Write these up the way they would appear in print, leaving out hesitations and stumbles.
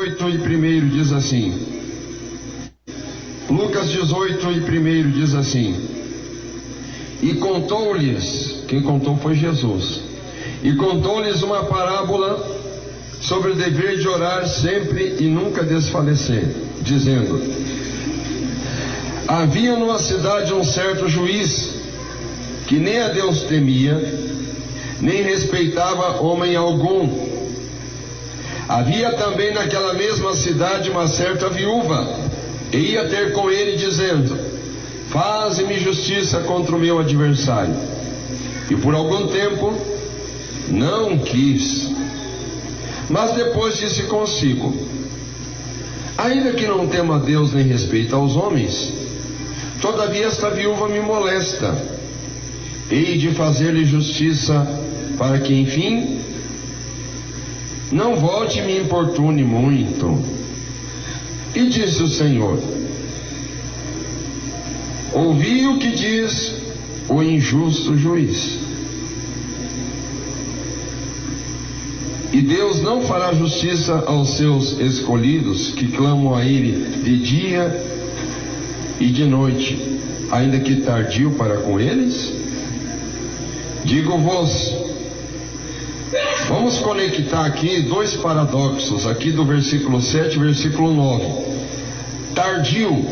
8:1 diz assim, Lucas 18:1 diz assim, e contou-lhes, quem contou foi Jesus, e contou-lhes uma parábola sobre o dever de orar sempre e nunca desfalecer, dizendo, havia numa cidade um certo juiz, que nem a Deus temia, nem respeitava homem algum. Havia também naquela mesma cidade uma certa viúva, e ia ter com ele dizendo, faze-me justiça contra o meu adversário. E por algum tempo não quis, mas depois disse consigo, ainda que não tema a Deus nem respeita aos homens, todavia esta viúva me molesta, hei de fazer-lhe justiça, para que enfim não volte e me importune muito. E disse o Senhor, ouvi o que diz o injusto juiz. E Deus não fará justiça aos seus escolhidos, que clamam a Ele de dia e de noite, ainda que tardio para com eles? Digo-vos, vamos conectar aqui dois paradoxos, aqui do versículo 7 e versículo 9. Tardio.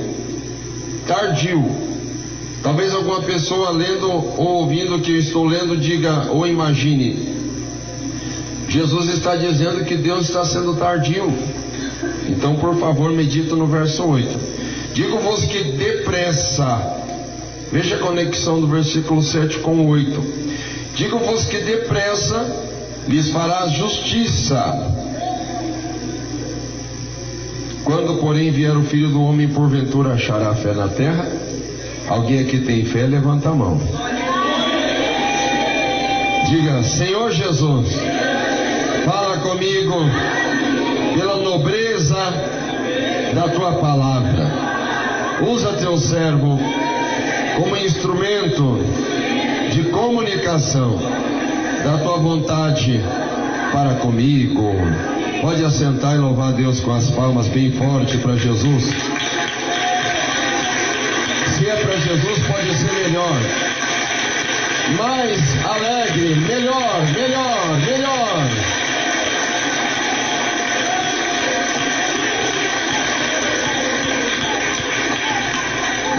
Talvez alguma pessoa lendo ou ouvindo o que eu estou lendo diga ou imagine, Jesus está dizendo que Deus está sendo tardio. Então, por favor, medita no verso 8. Digo-vos que depressa, veja a conexão do versículo 7 com o 8. Digo-vos que depressa lhes fará justiça. Quando, porém, vier o Filho do Homem, porventura achará fé na terra? Alguém aqui tem fé? Levanta a mão. Diga, Senhor Jesus, fala comigo pela nobreza da tua palavra. Usa teu servo como instrumento de comunicação da tua vontade para comigo. Pode assentar e louvar a Deus com as palmas bem forte para Jesus. Se é para Jesus, pode ser melhor, mais alegre, melhor.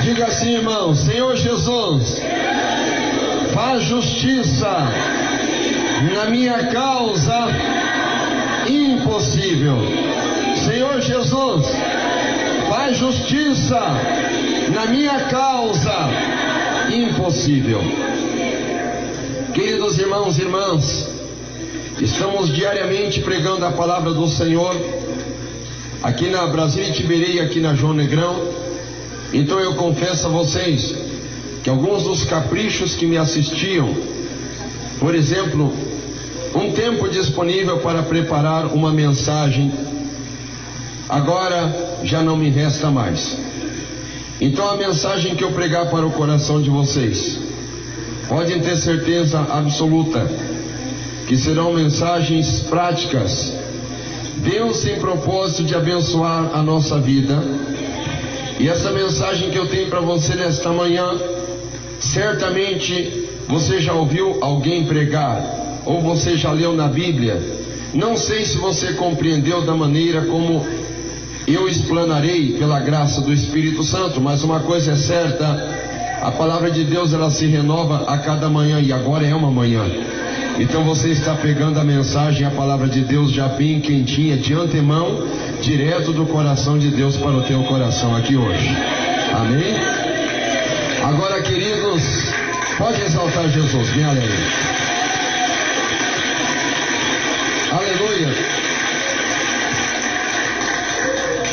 Diga assim, irmão, Senhor Jesus, faz justiça na minha causa impossível. Senhor Jesus, faz justiça na minha causa impossível. Queridos irmãos e irmãs, estamos diariamente pregando a palavra do Senhor aqui na Brasília Tiberê e aqui na João Negrão. Então eu confesso a vocês que alguns dos caprichos que me assistiam, por exemplo, um tempo disponível para preparar uma mensagem, agora já não me resta mais. Então a mensagem que eu pregar para o coração de vocês, podem ter certeza absoluta que serão mensagens práticas. Deus tem propósito de abençoar a nossa vida, e essa mensagem que eu tenho para você nesta manhã, certamente você já ouviu alguém pregar, ou você já leu na Bíblia. Não sei se você compreendeu da maneira como eu explanarei pela graça do Espírito Santo, mas uma coisa é certa, a palavra de Deus ela se renova a cada manhã, e agora é uma manhã. Então você está pegando a mensagem, a palavra de Deus já bem quentinha, de antemão, direto do coração de Deus para o teu coração aqui hoje. Amém? Agora, queridos, pode exaltar Jesus, me aleluia. Aleluia.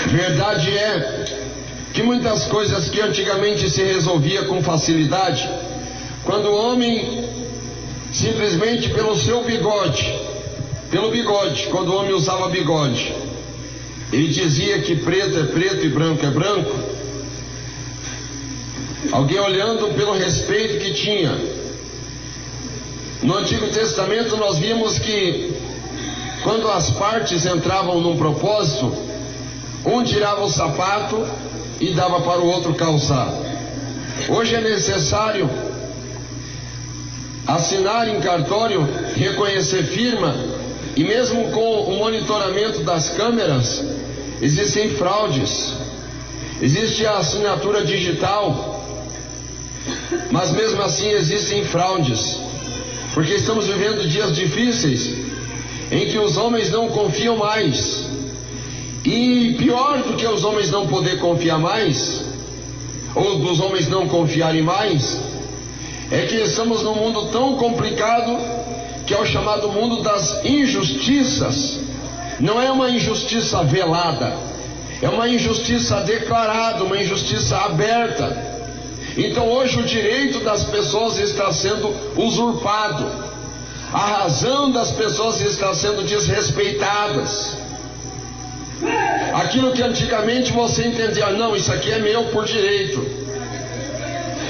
Verdade é que muitas coisas que antigamente se resolvia com facilidade, quando o homem simplesmente pelo seu bigode, quando o homem usava bigode, ele dizia que preto é preto e branco é branco, alguém olhando pelo respeito que tinha. No Antigo Testamento nós vimos que quando as partes entravam num propósito, um tirava o sapato e dava para o outro calçar. Hoje é necessário assinar em cartório, reconhecer firma, e mesmo com o monitoramento das câmeras, existem fraudes. Existe a assinatura digital, mas mesmo assim existem fraudes, porque estamos vivendo dias difíceis em que os homens não confiam mais. E pior do que os homens não poder confiar mais, ou dos homens não confiarem mais, é que estamos num mundo tão complicado, que é o chamado mundo das injustiças. Não é uma injustiça velada, é uma injustiça declarada, uma injustiça aberta. Então hoje o direito das pessoas está sendo usurpado, a razão das pessoas está sendo desrespeitadas. Aquilo que antigamente você entendia, não, isso aqui é meu por direito,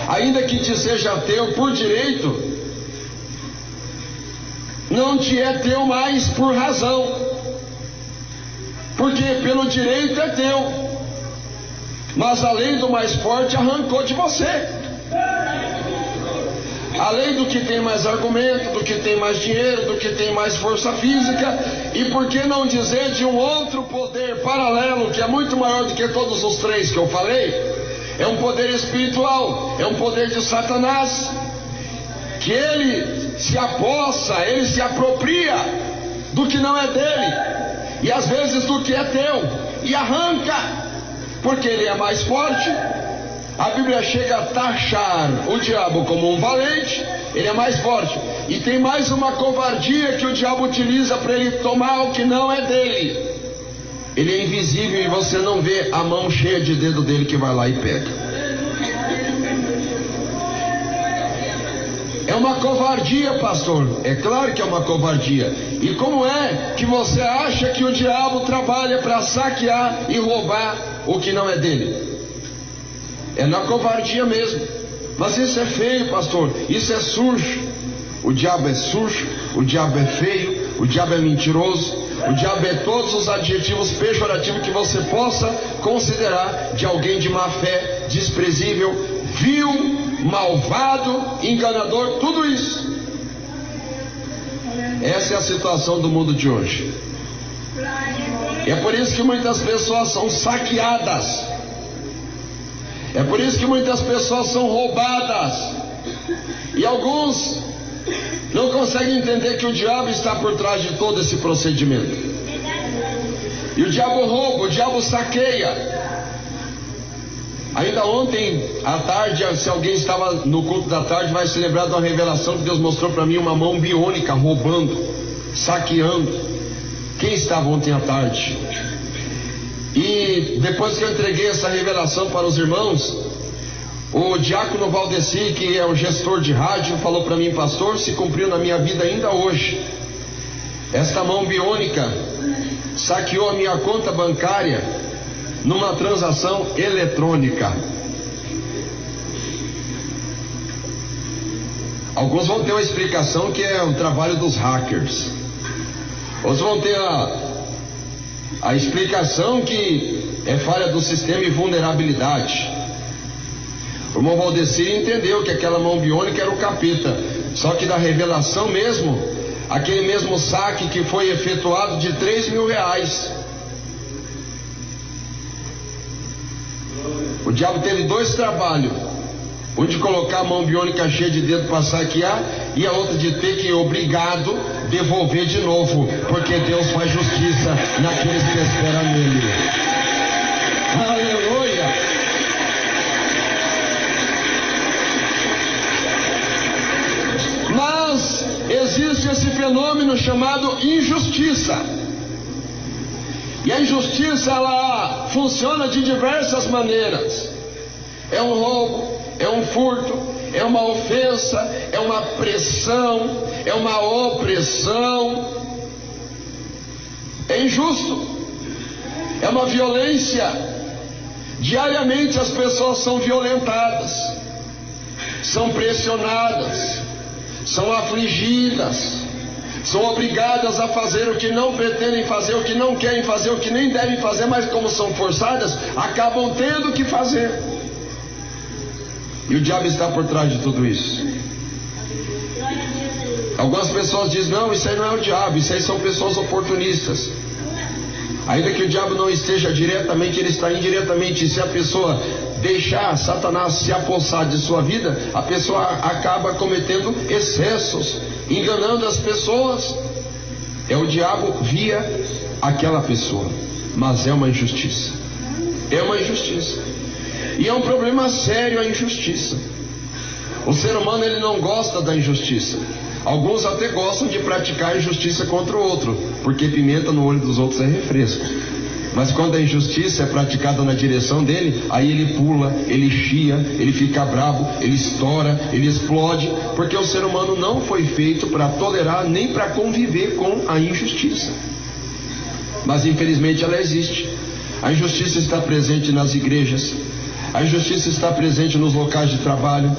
ainda que te seja teu por direito, não te é teu mais por razão, porque pelo direito é teu, mas a lei do mais forte arrancou de você. A lei do que tem mais argumento, do que tem mais dinheiro, do que tem mais força física, e por que não dizer de um outro poder paralelo, que é muito maior do que todos os três que eu falei. É um poder espiritual, é um poder de Satanás, que ele se apossa, ele se apropria do que não é dele, e às vezes do que é teu, e arranca, porque ele é mais forte. A Bíblia chega a taxar o diabo como um valente, ele é mais forte, e tem mais uma covardia que o diabo utiliza para ele tomar o que não é dele. Ele é invisível e você não vê a mão cheia de dedo dele que vai lá e pega. É uma covardia, pastor. É claro que é uma covardia. E como é que você acha que o diabo trabalha para saquear e roubar o que não é dele? É na covardia mesmo. Mas isso é feio, pastor. Isso é sujo. O diabo é sujo, o diabo é feio, o diabo é mentiroso, o diabo é todos os adjetivos pejorativos que você possa considerar de alguém de má fé, desprezível, vil, malvado, enganador, tudo isso. Essa é a situação do mundo de hoje. É por isso que muitas pessoas são saqueadas. É por isso que muitas pessoas são roubadas. E alguns não conseguem entender que o diabo está por trás de todo esse procedimento. E o diabo rouba, o diabo saqueia. Ainda ontem à tarde, se alguém estava no culto da tarde, vai se lembrar de uma revelação que Deus mostrou para mim, uma mão biônica roubando, saqueando. Quem estava ontem à tarde? E depois que eu entreguei essa revelação para os irmãos, o diácono Valdeci, que é o gestor de rádio, falou para mim: pastor, se cumpriu na minha vida ainda hoje. Esta mão biônica saqueou a minha conta bancária numa transação eletrônica. Alguns vão ter uma explicação que é o trabalho dos hackers. Outros vão ter a explicação que é falha do sistema e vulnerabilidade. O irmão Valdeci entendeu que aquela mão biônica era o capeta, só que da revelação mesmo, aquele mesmo saque que foi efetuado de R$3.000. O diabo teve dois trabalhos: um de colocar a mão biônica cheia de dedo para saquear, e a outra de ter que, obrigado, devolver de novo, porque Deus faz justiça naqueles que esperam nele. Aleluia! Mas existe esse fenômeno chamado injustiça. E a injustiça, ela funciona de diversas maneiras. É um roubo, é um furto, é uma ofensa, é uma pressão, é uma opressão. É injusto, é uma violência. Diariamente as pessoas são violentadas, são pressionadas, são afligidas, são obrigadas a fazer o que não pretendem fazer, o que não querem fazer, o que nem devem fazer, mas como são forçadas, acabam tendo que fazer. E o diabo está por trás de tudo isso. Algumas pessoas dizem, não, isso aí não é o diabo, isso aí são pessoas oportunistas. Ainda que o diabo não esteja diretamente, ele está indiretamente. E se a pessoa deixar Satanás se apossar de sua vida, a pessoa acaba cometendo excessos, enganando as pessoas. É o diabo via aquela pessoa, mas é uma injustiça. É uma injustiça. E é um problema sério a injustiça. O ser humano, ele não gosta da injustiça. Alguns até gostam de praticar a injustiça contra o outro, porque pimenta no olho dos outros é refresco. Mas quando a injustiça é praticada na direção dele, aí ele pula, ele chia, ele fica bravo, ele estoura, ele explode, porque o ser humano não foi feito para tolerar nem para conviver com a injustiça. Mas infelizmente ela existe. A injustiça está presente nas igrejas, a injustiça está presente nos locais de trabalho,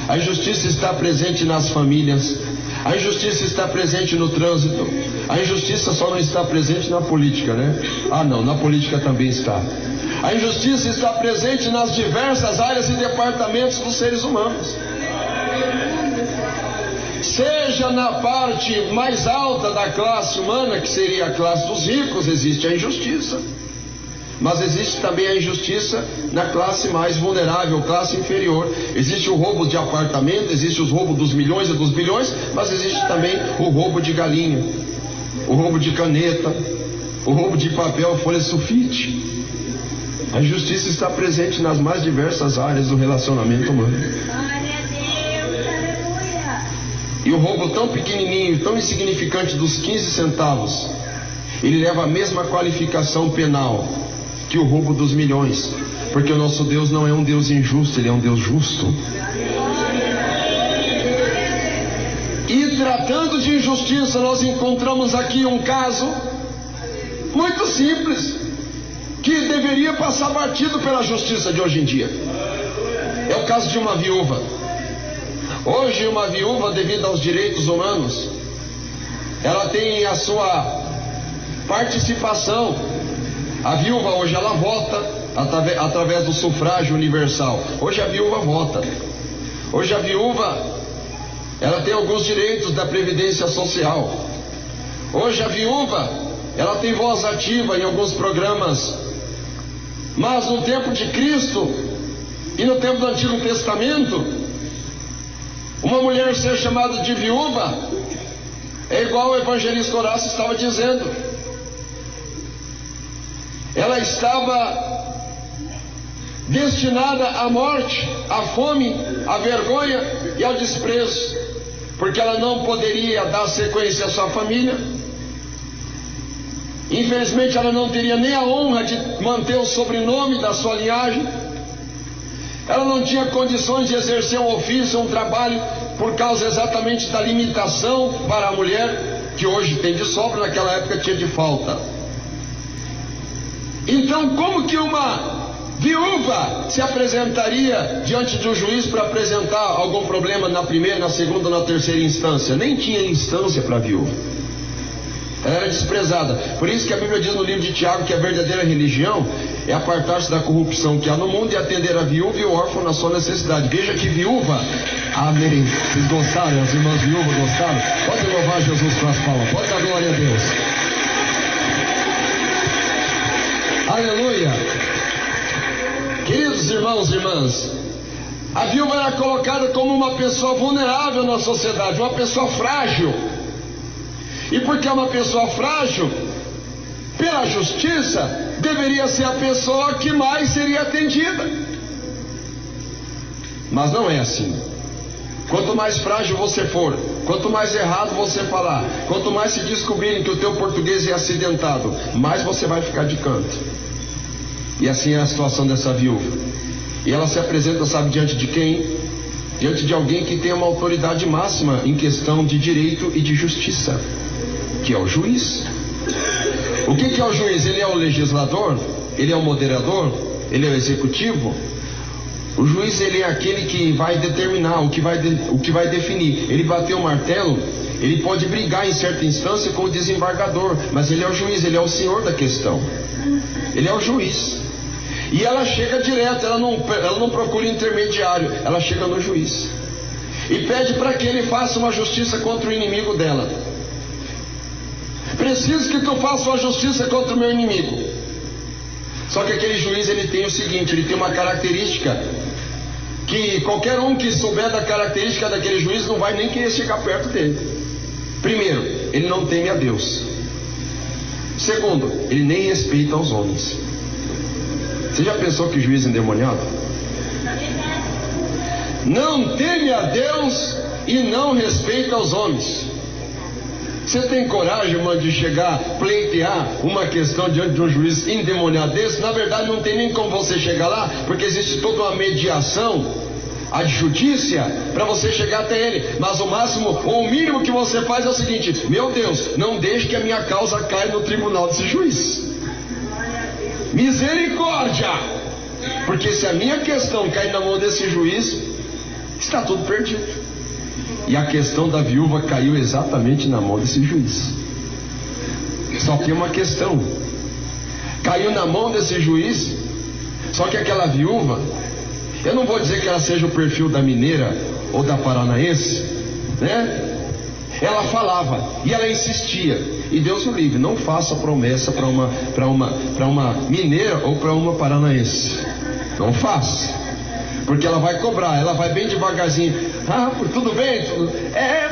a injustiça está presente nas famílias, a injustiça está presente no trânsito. A injustiça só não está presente na política, né? Ah, não, na política também está. A injustiça está presente nas diversas áreas e departamentos dos seres humanos. Seja na parte mais alta da classe humana, que seria a classe dos ricos, existe a injustiça. Mas existe também a injustiça na classe mais vulnerável, classe inferior. Existe o roubo de apartamento, existe os roubos dos milhões e dos bilhões, mas existe também o roubo de galinha, o roubo de caneta, o roubo de papel, folha sulfite. A injustiça está presente nas mais diversas áreas do relacionamento humano. E o roubo tão pequenininho, tão insignificante dos 15 centavos, ele leva a mesma qualificação penal que o roubo dos milhões, porque o nosso Deus não é um Deus injusto, ele é um Deus justo. E tratando de injustiça, nós encontramos aqui um caso muito simples, que deveria passar batido pela justiça de hoje em dia. É o caso de uma viúva. Hoje uma viúva, devido aos direitos humanos, ela tem a sua participação. A viúva hoje ela vota através do sufrágio universal. Hoje a viúva vota. Hoje a viúva ela tem alguns direitos da previdência social. Hoje a viúva ela tem voz ativa em alguns programas. Mas no tempo de Cristo e no tempo do Antigo Testamento, uma mulher ser chamada de viúva é igual o evangelista Horácio estava dizendo. Ela estava destinada à morte, à fome, à vergonha e ao desprezo, porque ela não poderia dar sequência à sua família. Infelizmente ela não teria nem a honra de manter o sobrenome da sua linhagem. Ela não tinha condições de exercer um ofício, um trabalho, por causa exatamente da limitação para a mulher, que hoje tem de sobra, naquela época tinha de falta. Então, como que uma viúva se apresentaria diante de um juiz para apresentar algum problema na primeira, na segunda, na terceira instância? Nem tinha instância para a viúva. Ela era desprezada. Por isso que a Bíblia diz no livro de Tiago que a verdadeira religião é apartar-se da corrupção que há no mundo e atender a viúva e o órfão na sua necessidade. Veja que viúva. Amém. Vocês gostaram? As irmãs viúvas gostaram? Pode louvar Jesus com as palmas. Pode dar glória a Deus. Aleluia. Queridos irmãos e irmãs, a viúva era colocada como uma pessoa vulnerável na sociedade, uma pessoa frágil. E porque é uma pessoa frágil, pela justiça, deveria ser a pessoa que mais seria atendida. Mas não é assim. Quanto mais frágil você for, quanto mais errado você falar, quanto mais se descobrirem que o teu português é acidentado, mais você vai ficar de canto. E assim é a situação dessa viúva. E ela se apresenta, sabe, diante de quem? Diante de alguém que tem uma autoridade máxima em questão de direito e de justiça, que é o juiz. O que é o juiz? Ele é o legislador? Ele é o moderador? Ele é o executivo? O juiz, ele é aquele que vai determinar, o que vai definir. Ele bateu o martelo ele pode brigar em certa instância com o desembargador, mas ele é o juiz, ele é o senhor da questão, ele é o juiz. E ela chega direto, ela não procura intermediário, ela chega no juiz e pede para que ele faça uma justiça contra o inimigo dela. Preciso que tu faça uma justiça contra o meu inimigo. Só que aquele juiz, ele tem o seguinte, ele tem uma característica que qualquer um que souber da característica daquele juiz não vai nem querer chegar perto dele. Primeiro, ele não teme a Deus. Segundo, ele nem respeita aos homens. Você já pensou que juiz endemoniado? Não teme a Deus e não respeita aos homens. Você tem coragem, irmão, de chegar, pleitear uma questão diante de um juiz endemoniado desse? Na verdade não tem nem como você chegar lá, porque existe toda uma mediação adjudicia para você chegar até ele. Mas o máximo, ou o mínimo que você faz é o seguinte: meu Deus, não deixe que a minha causa caia no tribunal desse juiz. Misericórdia! Porque se a minha questão cair na mão desse juiz, está tudo perdido. E a questão da viúva caiu exatamente na mão desse juiz. Só tem uma questão: caiu na mão desse juiz. Só que aquela viúva, eu não vou dizer que ela seja o perfil da mineira ou da paranaense, né? Ela falava e ela insistia. E Deus o livre, não faça promessa para uma mineira ou para uma paranaense. Não faça, porque ela vai cobrar, ela vai bem devagarzinho. Ah, tudo bem?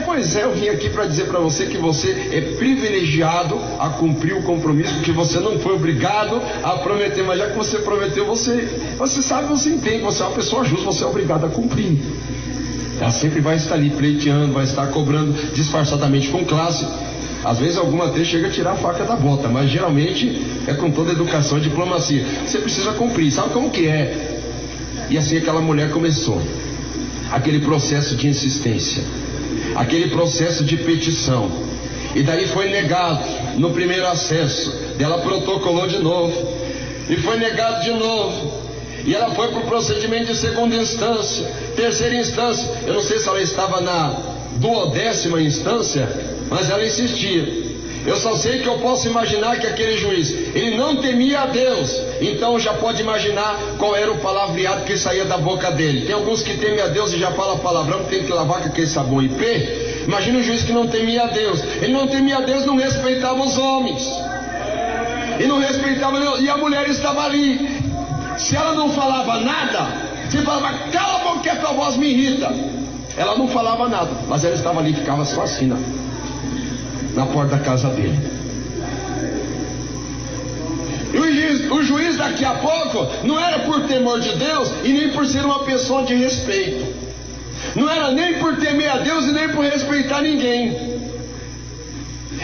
Pois é, eu vim aqui para dizer para você que você é privilegiado a cumprir o compromisso, porque você não foi obrigado a prometer, mas já que você prometeu, você sabe, você entende, você é uma pessoa justa, você é obrigado a cumprir. Ela sempre vai estar ali pleiteando, vai estar cobrando disfarçadamente com classe. Às vezes alguma até chega a tirar a faca da bota, mas geralmente é com toda educação e diplomacia. Você precisa cumprir, sabe como que é? E assim aquela mulher começou aquele processo de insistência, aquele processo de petição, e daí foi negado no primeiro acesso, ela protocolou de novo, e foi negado de novo, e ela foi para o procedimento de segunda instância, terceira instância, eu não sei se ela estava na 12ª instância, mas ela insistia. Eu só sei que eu posso imaginar que aquele juiz, ele não temia a Deus, então já pode imaginar qual era o palavreado que saía da boca dele. Tem alguns que temem a Deus e já falam palavrão, que tem que lavar com aquele sabão IP. Imagina um juiz que não temia a Deus. Ele não temia a Deus, não respeitava os homens, e não respeitava Deus, e a mulher estava ali. Se ela não falava nada, se falava, cala a boca que a tua voz me irrita, ela não falava nada, mas ela estava ali, ficava só assim, na porta da casa dele. E o juiz daqui a pouco não era por temor de Deus e nem por ser uma pessoa de respeito, não era nem por temer a Deus e nem por respeitar ninguém.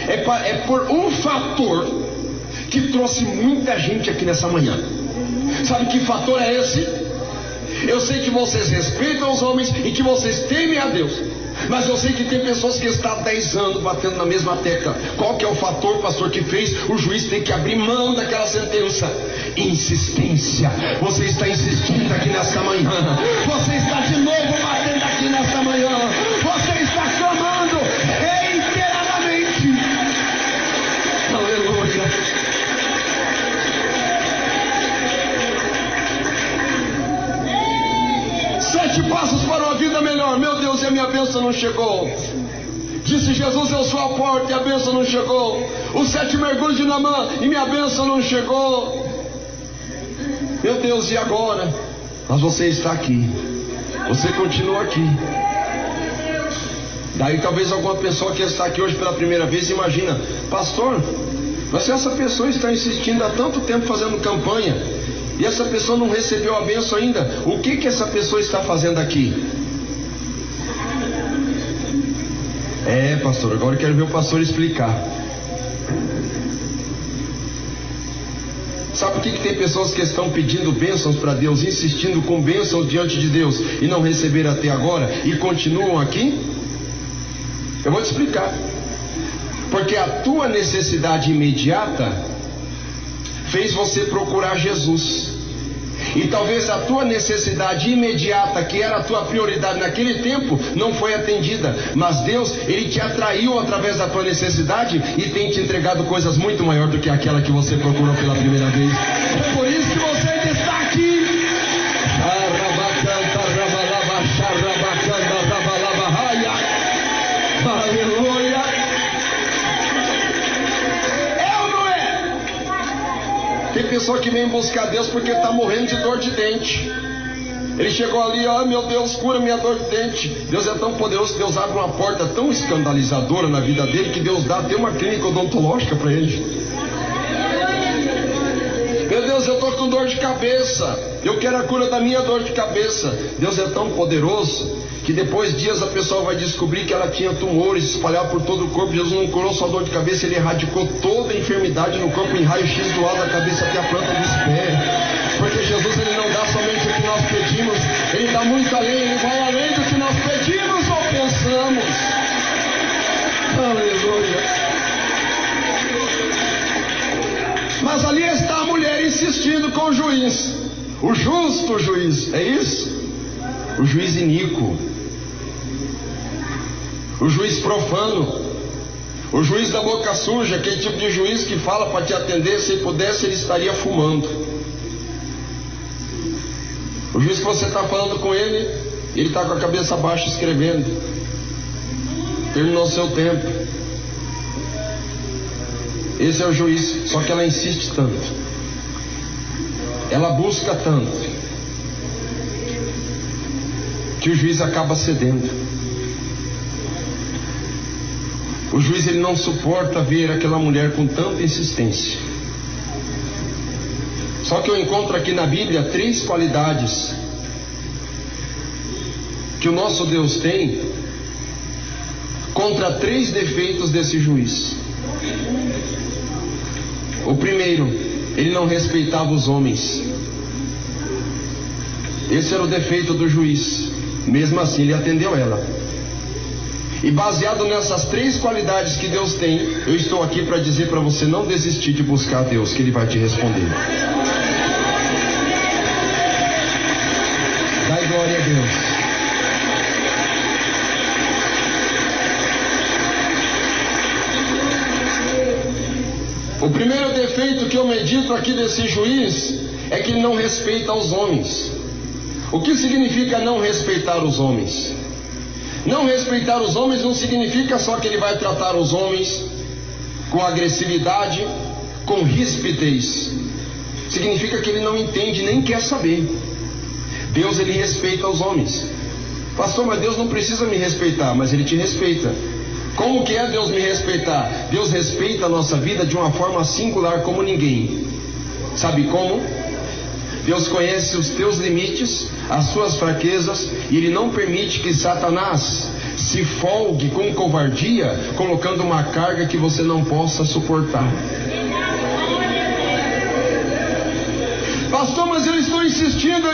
É por um fator que trouxe muita gente aqui nessa manhã. Sabe que fator é esse? Eu sei que vocês respeitam os homens e que vocês temem a Deus, mas eu sei que tem pessoas que estão há 10 anos batendo na mesma tecla. Qual que é o fator, pastor, que fez o juiz ter que abrir mão daquela sentença? Insistência. Você está insistindo aqui nesta manhã, você está de novo batendo aqui nesta manhã, você está clamando reiteradamente. Aleluia. Sete passos para uma vida melhor. Meu Deus, e a minha bênção não chegou. Disse Jesus, eu sou a porta, e a bênção não chegou. Os 7 mergulhos de Naamã, e minha bênção não chegou. Meu Deus, e agora? Mas você está aqui, você continua aqui. Daí talvez alguma pessoa que está aqui hoje pela primeira vez imagina: pastor, mas se essa pessoa está insistindo há tanto tempo fazendo campanha, e essa pessoa não recebeu a bênção ainda, o que essa pessoa está fazendo aqui? Pastor, agora eu quero ver o pastor explicar. Sabe por que tem pessoas que estão pedindo bênçãos para Deus, insistindo com bênçãos diante de Deus, e não receberam até agora, e continuam aqui? Eu vou te explicar. Porque a tua necessidade imediata fez você procurar Jesus. E talvez a tua necessidade imediata, que era a tua prioridade naquele tempo, não foi atendida. Mas Deus, Ele te atraiu através da tua necessidade e tem te entregado coisas muito maiores do que aquela que você procurou pela primeira vez. É por isso que você ainda está aqui. Aleluia. É ou não é? Tem pessoa que vem buscar Deus porque está morrendo de dor de dente. Ele chegou ali, meu Deus, cura minha dor de dente. Deus é tão poderoso que Deus abre uma porta tão escandalizadora na vida dele que Deus dá até uma clínica odontológica para ele. Meu Deus, eu estou com dor de cabeça, eu quero a cura da minha dor de cabeça. Deus é tão poderoso que depois de dias a pessoa vai descobrir que ela tinha tumores espalhados por todo o corpo. Jesus não curou só a dor de cabeça, Ele erradicou toda a enfermidade no corpo em raio-x do alto da cabeça até a planta dos pés. Porque Jesus, Ele não dá somente o que nós pedimos, Ele dá muito além, Ele vai além do que nós pedimos ou pensamos. Aleluia. Mas ali está a mulher insistindo com o juiz, o justo juiz, é isso? O juiz iníquo, o juiz profano, o juiz da boca suja, aquele tipo de juiz que fala para te atender, se ele pudesse ele estaria fumando. O juiz que você está falando com ele, ele está com a cabeça baixa escrevendo. Terminou o seu tempo. Esse é o juiz, só que ela insiste tanto, ela busca tanto, que o juiz acaba cedendo. O juiz, ele não suporta ver aquela mulher com tanta insistência. Só que eu encontro aqui na Bíblia 3 qualidades que o nosso Deus tem contra 3 defeitos desse juiz. O primeiro, ele não respeitava os homens. Esse era o defeito do juiz. Mesmo assim, ele atendeu ela. E baseado nessas 3 qualidades que Deus tem, eu estou aqui para dizer para você não desistir de buscar a Deus, que Ele vai te responder. Dai glória a Deus. O primeiro defeito que eu medito aqui desse juiz é que ele não respeita os homens. O que significa não respeitar os homens? Não respeitar os homens não significa só que ele vai tratar os homens com agressividade, com rispidez. Significa que ele não entende nem quer saber. Deus, ele respeita os homens. Pastor, mas Deus não precisa me respeitar, mas Ele te respeita. Como que é Deus me respeitar? Deus respeita a nossa vida de uma forma singular como ninguém. Sabe como? Deus conhece os teus limites, as suas fraquezas, e Ele não permite que Satanás se folgue com covardia, colocando uma carga que você não possa suportar. Pastor, mas eu estou insistindo,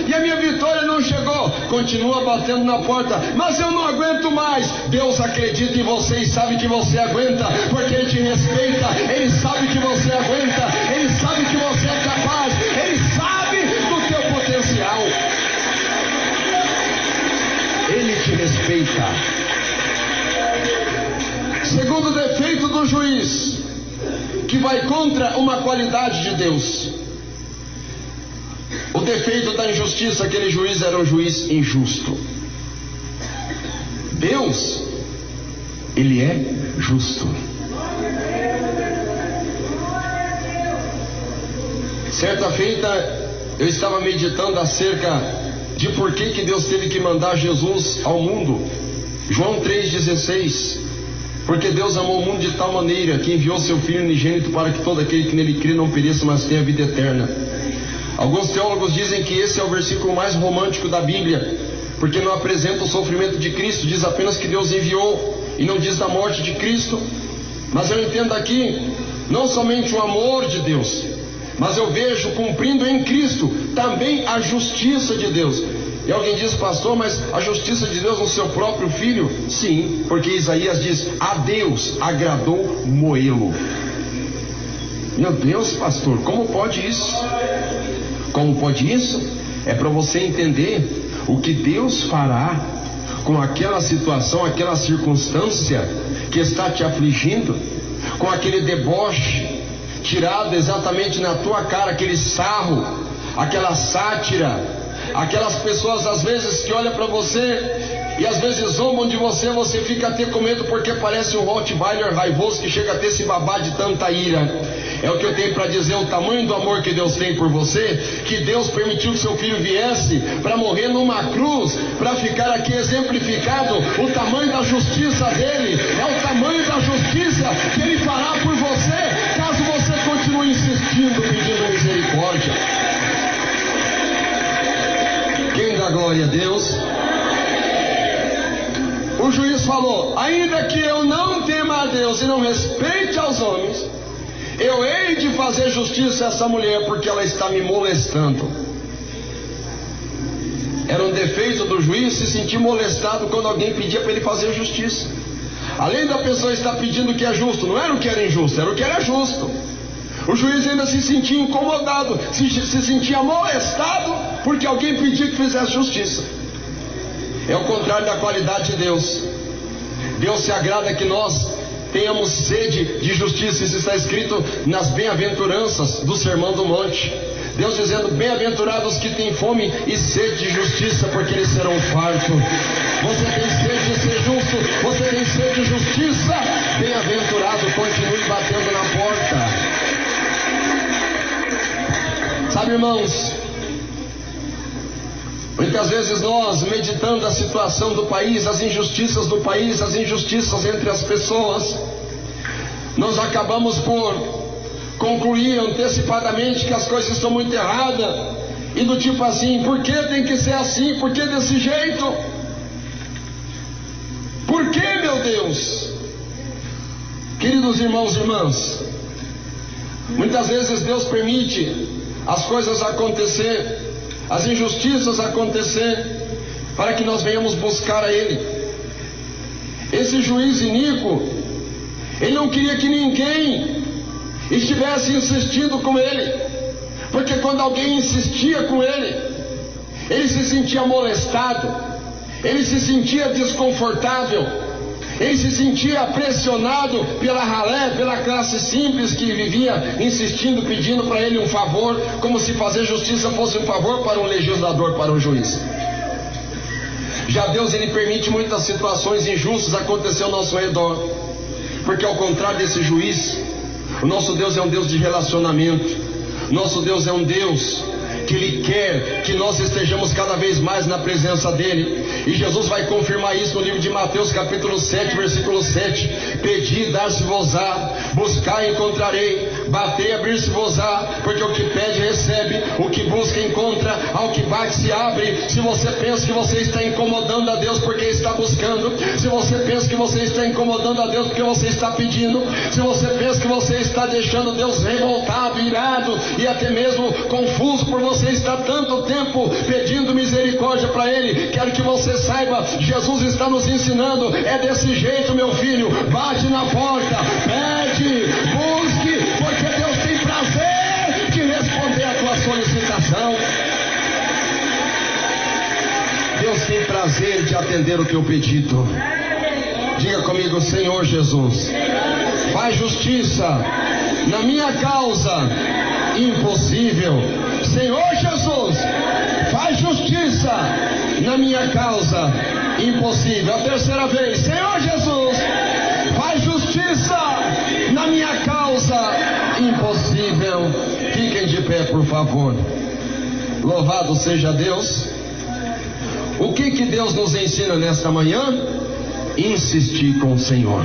e a minha vitória não chegou. Continua batendo na porta, mas eu não aguento mais. Deus acredita em você e sabe que você aguenta, porque Ele te respeita, Ele sabe que você aguenta, Ele sabe que você é capaz, Ele sabe do teu potencial. Ele te respeita. Segundo defeito do juiz, que vai contra uma qualidade de Deus. O defeito da injustiça, aquele juiz era um juiz injusto. Deus, Ele é justo. Certa feita, eu estava meditando acerca de por que Deus teve que mandar Jesus ao mundo. João 3,16. Porque Deus amou o mundo de tal maneira que enviou seu Filho unigênito para que todo aquele que nele crê não pereça, mas tenha vida eterna. Alguns teólogos dizem que esse é o versículo mais romântico da Bíblia, porque não apresenta o sofrimento de Cristo, diz apenas que Deus enviou e não diz da morte de Cristo. Mas eu entendo aqui não somente o amor de Deus, mas eu vejo cumprindo em Cristo também a justiça de Deus. E alguém diz, pastor, mas a justiça de Deus no seu próprio Filho? Sim, porque Isaías diz, a Deus agradou moê-lo. Meu Deus, pastor, como pode isso? Como pode isso? É para você entender o que Deus fará com aquela situação, aquela circunstância que está te afligindo, com aquele deboche tirado exatamente na tua cara, aquele sarro, aquela sátira, aquelas pessoas às vezes que olham para você e às vezes zombam de você, você fica até com medo porque parece um Rottweiler raivoso que chega a ter se babar de tanta ira. É o que eu tenho para dizer, o tamanho do amor que Deus tem por você, que Deus permitiu que seu filho viesse para morrer numa cruz, para ficar aqui exemplificado o tamanho da justiça dele, é o tamanho da justiça que ele fará por você, caso você continue insistindo, pedindo misericórdia. Quem dá glória a Deus? O juiz falou: ainda que eu não tema a Deus e não respeite aos homens, eu hei de fazer justiça a essa mulher, porque ela está me molestando. Era um defeito do juiz se sentir molestado quando alguém pedia para ele fazer justiça. Além da pessoa estar pedindo o que é justo, não era o que era injusto, era o que era justo. O juiz ainda se sentia incomodado, se sentia molestado porque alguém pedia que fizesse justiça. É o contrário da qualidade de Deus. Deus se agrada que nós tenhamos sede de justiça. Isso está escrito nas bem-aventuranças do Sermão do Monte. Deus dizendo: bem-aventurados que têm fome e sede de justiça, porque eles serão fartos. Você tem sede de ser justo, você tem sede de justiça, bem-aventurado, continue batendo na porta. Sabe, irmãos, muitas vezes nós, meditando a situação do país, as injustiças do país, as injustiças entre as pessoas, nós acabamos por concluir antecipadamente que as coisas estão muito erradas, e do tipo assim: por que tem que ser assim? Por que desse jeito? Por que, meu Deus? Queridos irmãos e irmãs, muitas vezes Deus permite as coisas acontecer, as injustiças acontecer, para que nós venhamos buscar a Ele. Esse juiz iníquo, ele não queria que ninguém estivesse insistindo com ele, porque quando alguém insistia com ele, ele se sentia molestado, ele se sentia desconfortável, ele se sentia pressionado pela ralé, pela classe simples que vivia insistindo, pedindo para ele um favor, como se fazer justiça fosse um favor para um legislador, para um juiz. Já Deus, ele permite muitas situações injustas acontecer ao nosso redor, porque ao contrário desse juiz, o nosso Deus é um Deus de relacionamento. Nosso Deus é um Deus que Ele quer que nós estejamos cada vez mais na presença dEle, e Jesus vai confirmar isso no livro de Mateus capítulo 7, versículo 7, pedi, dar-se-vos-á, buscar, encontrarei, bater, abrir-se-vos-á, porque o que pede recebe, o que busca encontra, ao que bate se abre. Se você pensa que você está incomodando a Deus porque está buscando, se você pensa que você está incomodando a Deus porque você está pedindo, se você pensa que você está deixando Deus revoltado, irado e até mesmo confuso por você estar tanto tempo pedindo misericórdia para Ele, quero que você saiba, Jesus está nos ensinando, é desse jeito, meu filho, bate na porta, pede, busque, porque Deus tem prazer de responder a tua solicitação. Deus tem prazer de atender o teu pedido. Diga comigo: Senhor Jesus, faz justiça na minha causa impossível. Senhor Jesus, faz justiça na minha causa impossível. A terceira vez: Senhor Jesus, faz justiça na minha causa impossível. Fiquem de pé, por favor. Louvado seja Deus. O que Deus nos ensina nesta manhã? Insistir com o Senhor.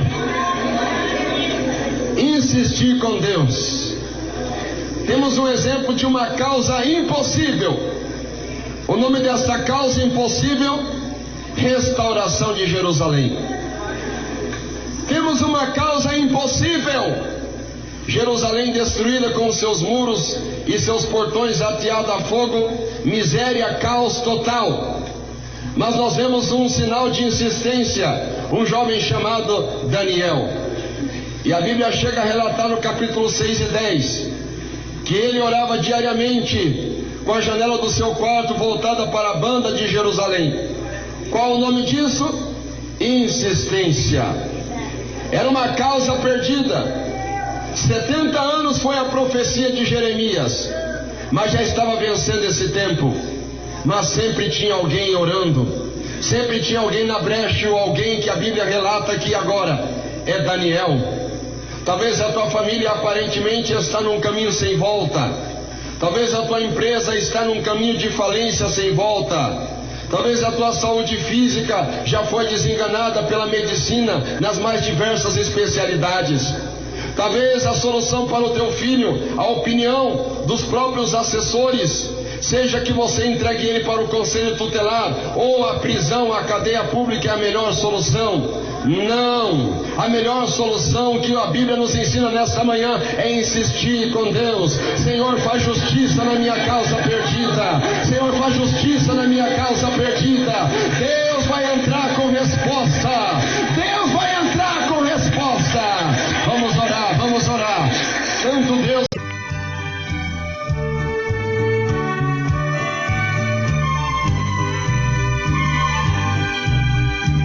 Insistir com Deus. Temos um exemplo de uma causa impossível. O nome desta causa impossível: restauração de Jerusalém. Temos uma causa impossível: Jerusalém destruída com seus muros e seus portões ateados a fogo, miséria, caos total. Mas nós vemos um sinal de insistência, um jovem chamado Daniel. E a Bíblia chega a relatar no capítulo 6 e 10 que ele orava diariamente com a janela do seu quarto voltada para a banda de Jerusalém. Qual o nome disso? Insistência. Era uma causa perdida. 70 anos foi a profecia de Jeremias, mas já estava vencendo esse tempo. Mas sempre tinha alguém orando, sempre tinha alguém na brecha, ou alguém que a Bíblia relata aqui agora é Daniel. Talvez a tua família aparentemente está num caminho sem volta, talvez a tua empresa está num caminho de falência sem volta, talvez a tua saúde física já foi desenganada pela medicina nas mais diversas especialidades. Talvez a solução para o teu filho, a opinião dos próprios assessores, seja que você entregue ele para o conselho tutelar, ou a prisão, a cadeia pública é a melhor solução. Não, a melhor solução que a Bíblia nos ensina nesta manhã é insistir com Deus. Senhor, faz justiça na minha causa perdida. Senhor, faz justiça na minha causa perdida. Deus vai entrar com resposta. Deus vai entrar com resposta. Vamos orar, vamos orar. Santo Deus.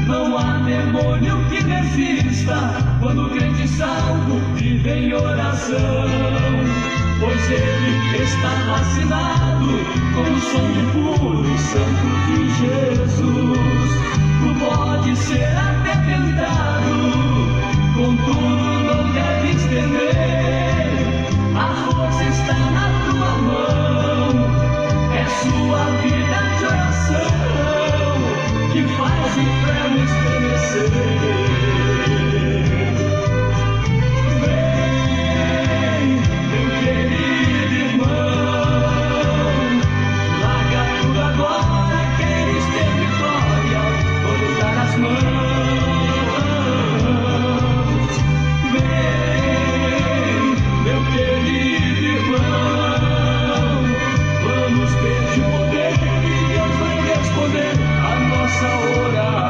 Não há demônio que resista quando o crente salvo vive em oração, pois ele está vacinado com o sangue puro e santo de Jesus. Tu pode ser até tentado, contudo não deves temer. A força está na tua mão, é sua vida de oração que faz o inferno estremecer. Vem, meu querido irmão, larga tudo agora, queres ter vitória, vamos dar as mãos. Vem, meu querido irmão, vamos pedir poder e Deus vai responder a nossa oração.